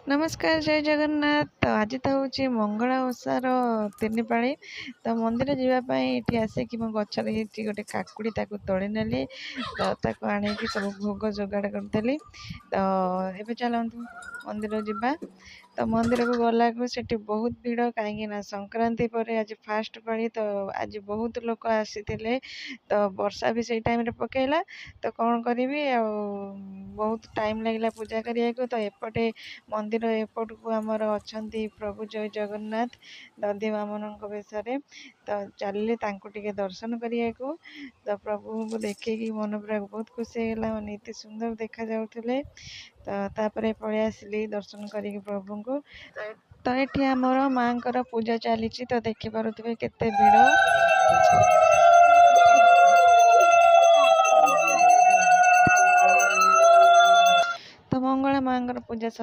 नमस्कार जय जगन्नाथ। तो आज तो हूँ मंगला ओषार 3 पाଳି। तो मंदिर जावाई ये आसिक मो गचर गोटे काकुड़ी तोड़ी नेली। तो ताको आनिकी सब भोग जोगाड़ करदेली। तो एबे चलतु मंदिर जावा। तो मंदिर को गला को सेठी बहुत भीड़ कहीं संक्रांति पर आज फास्ट पाली। तो आज बहुत लोग आसीथिले। तो वर्षा भी से टाइम रे पकेला। तो कौन करी बहुत टाइम लगला पूजा करिया को। तो एपटे मंदिर एपट को आमर अछंती प्रभु जय जगन्नाथ दधी बामनों बेशरे। तो चलिए टे दर्शन करिया को। तो प्रभु को देखिए मन पूरा बहुत खुशी है मैंने एत सुंदर देखा जाऊे। तो तापर पलि आसिली दर्शन करी प्रभु को। तो ये आमर माँ पूजा चली। तो देखिपे केते भिड़। तो मंगला माँ पूजा सर